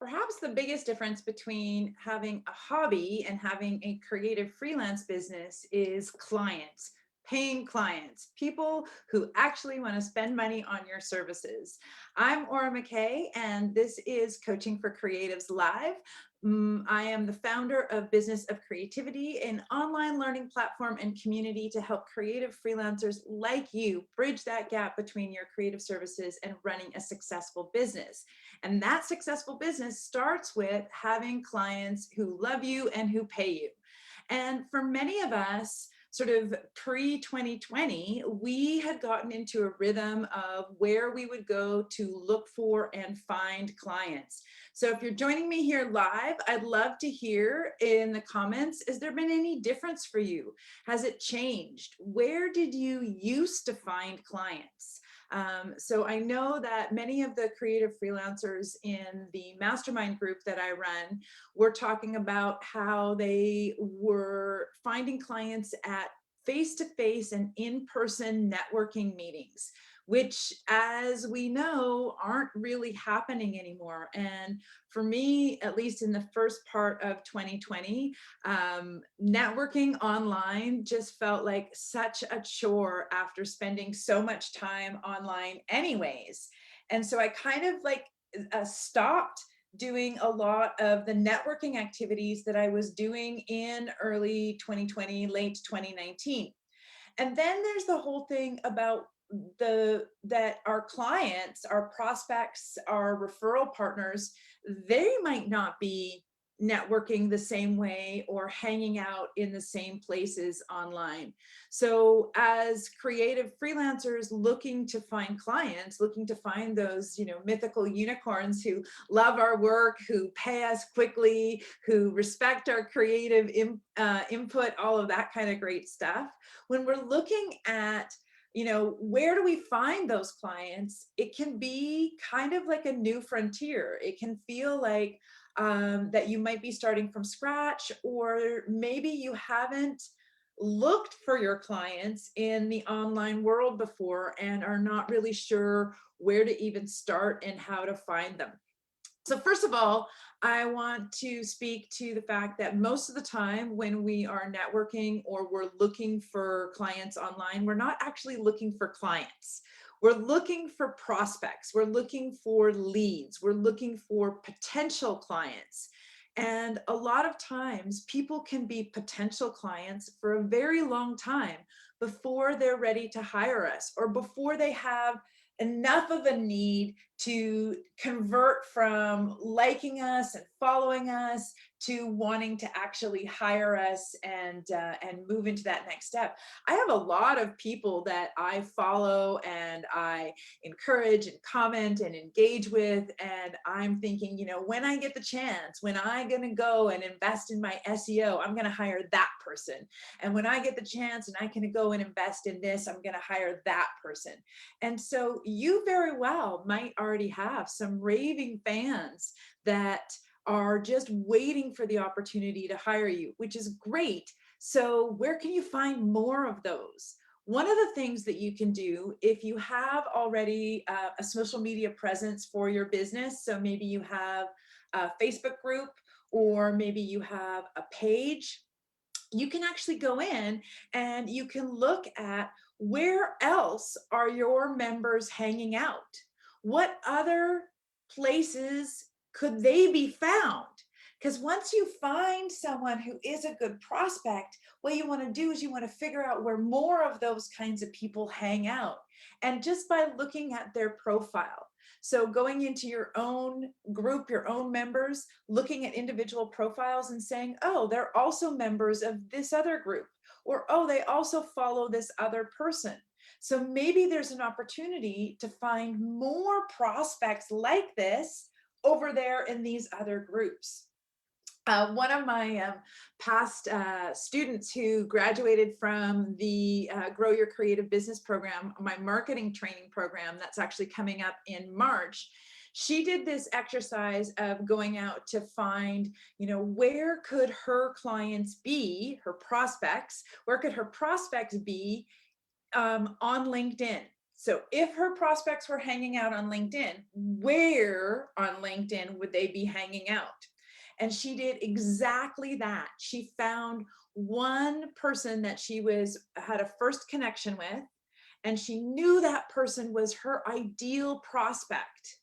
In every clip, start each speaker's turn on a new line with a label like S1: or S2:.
S1: Perhaps the biggest difference between having a hobby and having a creative freelance business is clients, paying clients, people who actually want to spend money on your services. I'm Aura McKay, and this is Coaching for Creatives Live. I am the founder of Business of Creativity, an online learning platform and community to help creative freelancers like you bridge that gap between your creative services and running a successful business. And that successful business starts with having clients who love you and who pay you. And for many of us, sort of pre 2020, we had gotten into a rhythm of where we would go to look for and find clients. So if you're joining me here live, I'd love to hear in the comments, has there been any difference for you? Has it changed? Where did you used to find clients? So I know that many of the creative freelancers in the mastermind group that I run were talking about how they were finding clients at face-to-face and in-person networking meetings, which, as we know, aren't really happening anymore. And for me, at least in the first part of 2020, networking online just felt like such a chore after spending so much time online anyways. And so I kind of stopped doing a lot of the networking activities that I was doing in early 2020, late 2019. And then there's the whole thing about that our clients, our prospects, our referral partners, they might not be networking the same way or hanging out in the same places online. So as creative freelancers looking to find clients, looking to find those, mythical unicorns who love our work, who pay us quickly, who respect our creative input, all of that kind of great stuff, when we're looking at where do we find those clients, it can be kind of like a new frontier. It can feel like that you might be starting from scratch, or maybe you haven't looked for your clients in the online world before and are not really sure where to even start and how to find them. So first of all, I want to speak to the fact that most of the time when we are networking or we're looking for clients online, we're not actually looking for clients. We're looking for prospects. We're looking for leads. We're looking for potential clients. And a lot of times people can be potential clients for a very long time before they're ready to hire us, or before they have enough of a need to convert from liking us and following us to wanting to actually hire us and move into that next step. I have a lot of people that I follow and I encourage and comment and engage with, and I'm thinking, when I get the chance, when I'm going to go and invest in my SEO, I'm going to hire that person. And when I get the chance and I can go and invest in this, I'm going to hire that person. And so you very well might already have some raving fans that are just waiting for the opportunity to hire you, which is great. So where can you find more of those? One of the things that you can do, if you have already a social media presence for your business, so maybe you have a Facebook group, or maybe you have a page, you can actually go in and you can look at where else are your members hanging out? What other places could they be found? Because once you find someone who is a good prospect, what you want to do is you want to figure out where more of those kinds of people hang out. And just by looking at their profile, so going into your own group, your own members, looking at individual profiles and saying, oh, they're also members of this other group, or oh, they also follow this other person. So maybe there's an opportunity to find more prospects like this over there in these other groups. One of my past students who graduated from the Grow Your Creative Business program, my marketing training program that's actually coming up in March, she did this exercise of going out to find, where could her clients be, her prospects, where could her prospects be on LinkedIn. So if her prospects were hanging out on LinkedIn, where on LinkedIn would they be hanging out? And she did exactly that. She found one person that she had a first connection with, and she knew that person was her ideal prospect.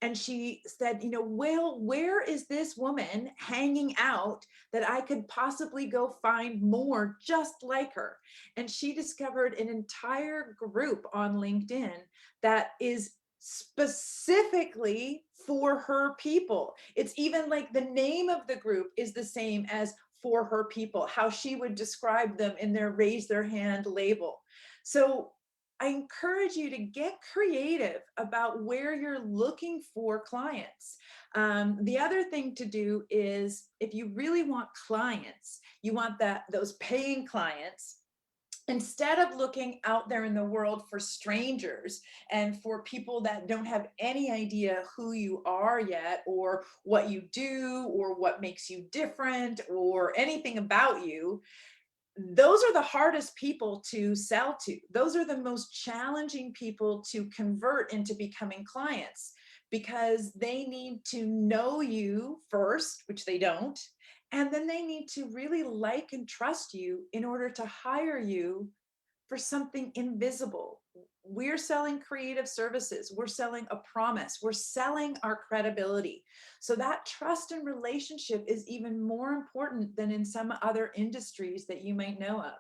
S1: And she said, you know, Will, where is this woman hanging out that I could possibly go find more just like her? And she discovered an entire group on LinkedIn that is specifically for her people. It's even like the name of the group is the same as for her people, how she would describe them in their raise their hand label. So I encourage you to get creative about where you're looking for clients. The other thing to do is, if you really want clients, you want those paying clients, instead of looking out there in the world for strangers and for people that don't have any idea who you are yet, or what you do, or what makes you different, or anything about you, those are the hardest people to sell to. Those are the most challenging people to convert into becoming clients, because they need to know you first, which they don't. And then they need to really like and trust you in order to hire you for something invisible. We're selling creative services. We're selling a promise. We're selling our credibility. So that trust and relationship is even more important than in some other industries that you might know of.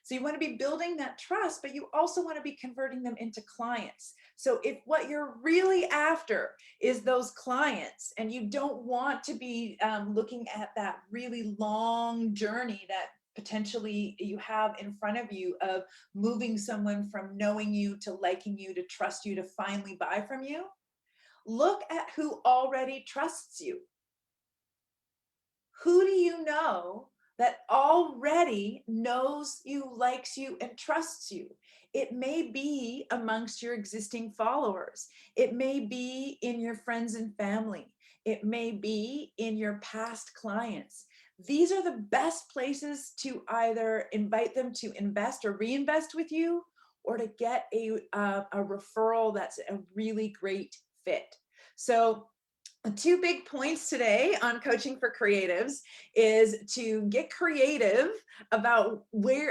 S1: So you want to be building that trust, but you also want to be converting them into clients. So if what you're really after is those clients, and you don't want to be looking at that really long journey that potentially you have in front of you of moving someone from knowing you to liking you to trust you to finally buy from you, look at who already trusts you. Who do you know that already knows you, likes you, and trusts you? It may be amongst your existing followers. It may be in your friends and family. It may be in your past clients. These are the best places to either invite them to invest or reinvest with you, or to get a referral that's a really great fit. So two big points today on coaching for creatives is to get creative about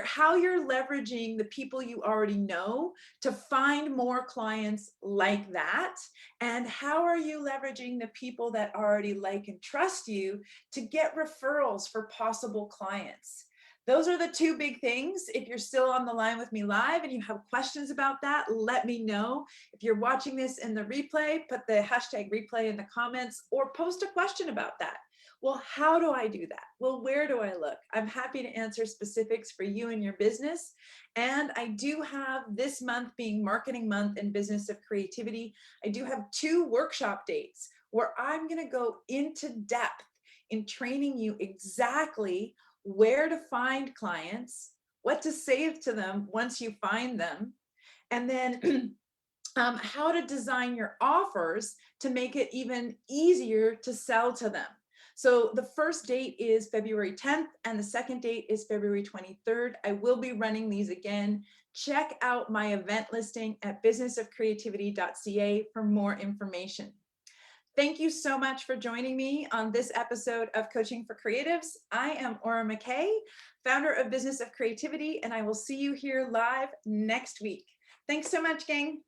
S1: how you're leveraging the people you already know to find more clients like that, and how are you leveraging the people that already like and trust you to get referrals for possible clients. Those are the two big things. If you're still on the line with me live and you have questions about that, let me know. If you're watching this in the replay, put the hashtag replay in the comments, or post a question about that. Well, how do I do that? Well, where do I look? I'm happy to answer specifics for you and your business. And I do have, this month being Marketing Month and Business of Creativity, I do have 2 workshop dates where I'm going to go into depth in training you exactly where to find clients, what to say to them once you find them, and then how to design your offers to make it even easier to sell to them. So the first date is February 10th and the second date is February 23rd. I will be running these again. Check out my event listing at businessofcreativity.ca for more information. Thank you so much for joining me on this episode of Coaching for Creatives. I am Aura McKay, founder of Business of Creativity, and I will see you here live next week. Thanks so much, gang.